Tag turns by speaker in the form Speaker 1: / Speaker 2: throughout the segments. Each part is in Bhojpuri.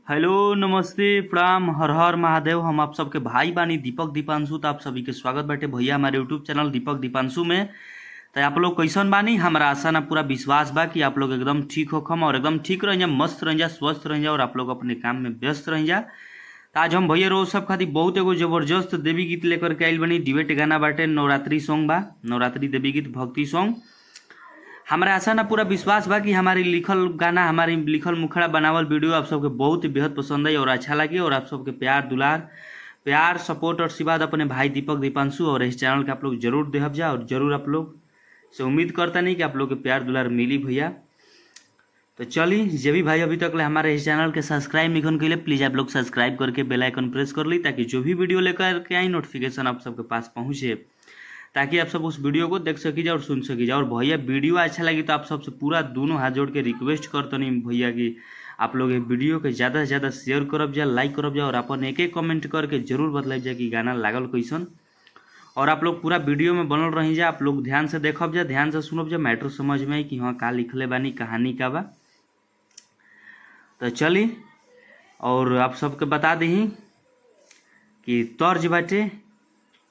Speaker 1: हेलो नमस्ते प्रणाम हर हर महादेव। हम आप सबके भाई बानी दीपक दीपांशु। तो आप सभी के स्वागत बाटे भैया हमारे यूट्यूब चैनल दीपक दीपांशु में। तो आप लोग कैसन बानी? हमारा आशा ना पूरा विश्वास बा कि आप लोग एकदम ठीक होखम और एकदम ठीक रह जा, मस्त रह जा, स्वस्थ रह जा और आप लोग अपने काम में व्यस्त रह जा। तो आज हम भैया रोज सब खातिर बहुत एगो जबरदस्त देवी गीत लेकर के आइल बनी। डिबेट गाना बाटे, नवरात्रि सॉन्ग बा, नवरात्रि देवी गीत भक्ति सॉन्ग। हमारा आशा ना पूरा विश्वास बा कि हमारी लिखल गाना, हमारी लिखल मुखड़ा बनावल वीडियो आप सबके बहुत ही बेहद पसंद आई और अच्छा लगी। और आप सबके प्यार दुलार, प्यार सपोर्ट और आशीर्वाद अपने भाई दीपक दीपांशु और इस चैनल के आप लोग जरूर देहब जा। और जरूर आप लोग से उम्मीद करता नहीं कि आप लोग के प्यार दुलार मिली भैया। तो चलिए, जे भी भाई अभी तक ले हमारे इस चैनल के सब्सक्राइब निकन के लिए प्लीज़ आप लोग सब्सक्राइब करके बेल आइकन प्रेस कर ली, ताकि जो भी वीडियो लेकर के आई नोटिफिकेशन आप सबके पास पहुँचे, ताकि आप सब उस वीडियो को देख सकी जाए और सुन सकी जाए। और भैया वीडियो अच्छा लगी तो आप सबसे पूरा दोनों हाथ जोड़ के रिक्वेस्ट करते नहीं भैया कि आप लोग ये वीडियो के ज़्यादा से ज़्यादा शेयर करब जा, लाइक करब जा और अपन एक एक कमेंट करके जरूर बतलाइब जा कि गाना लागल कैसन। और आप लोग पूरा वीडियो में बनल रही जा, आप लोग ध्यान से देखब जा, ध्यान से सुनब जा, मैटर समझ में आई कि हाँ का लिखले बानी, कहानी का बा। तो चलिए, और आप सबके बता दी कि तर्ज बाटे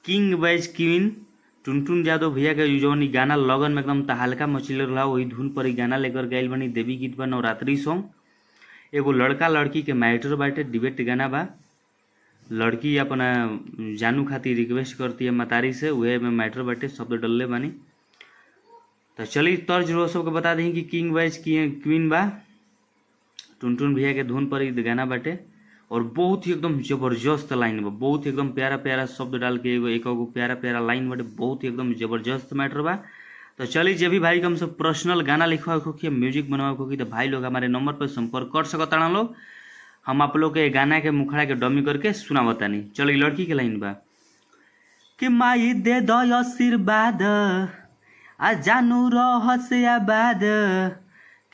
Speaker 1: किंग बैज क्वीन टुनटुन यादव भैया के जौन गाना लगन में एकदम तहलका मचल रहा, वही धुन पर गाना लेकर गए बनी। देवी गीत बा, नवरात्रि सॉन्ग। एगो लड़का लड़की के मैटर बाटे, डिबेट गाना बा। लड़की अपना जानू खातिर रिक्वेस्ट करती है मतारी से, वह में मैटर बाटे, शब्द डलले बानी। तो चलिए तर्ज रो सबके बता दी कि किंग बैज क्वीन बा, टुनटुन भैया के धुन पर गाना बाटे। और बहुत ही एकदम जबरदस्त लाइन बा, बहुत ही एकदम प्यारा प्यारा शब्द डाल के एक प्यारा प्यारा लाइन बाटे, बहुत ही एकदम जबरदस्त मैटर बा। तो चलिए, जब भी भाई को हमसे पर्सनल गाना लिखवा होगी, म्यूजिक बनवा होगी, तो भाई लोग हमारे नंबर पर संपर्क कर सकता लोग। हम आप लोग के गाना के मुखड़ा के डमी करके सुनावता नहीं। चलिए, लड़की के लाइन बा कि माई दे दो आशीर्वाद आ जानू रह से आबाद,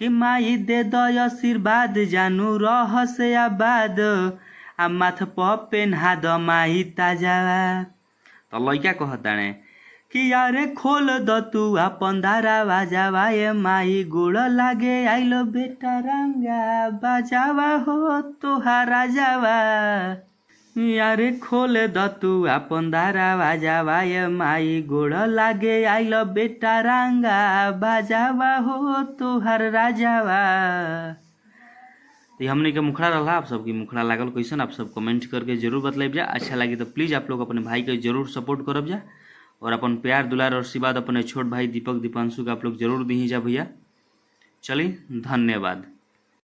Speaker 1: कि माई दे दो आशीर्वाद जानू रह से आबाद, आ माथ पर पेन्हा द माई ताजा। तो लइका कहता ने कि यारे खोल द तू अपन धारा बाजावा, ए माई गुड़ लागे आइलो बेटा रंगा बाजावा हो तोहारा जावा। यारे खोल द तू अपन धारा बाजावा, ए माई गोड़ लागे आइलो बेटा रंगा बाजावा हो तोहर राजावा। तो हमने के मुखड़ा रहा, आप सबकी मुखड़ा लागल कैसन आप सब कमेंट करके जरूर बतलाइब जा। अच्छा लगी तो प्लीज़ आप लोग अपने भाई के जरूर सपोर्ट करब जा और अपन प्यार दुलार और आशीर्वाद अपने छोट भाई दीपक दीपांशु का आप लोग जरूर दी जा भैया। चलिए, धन्यवाद।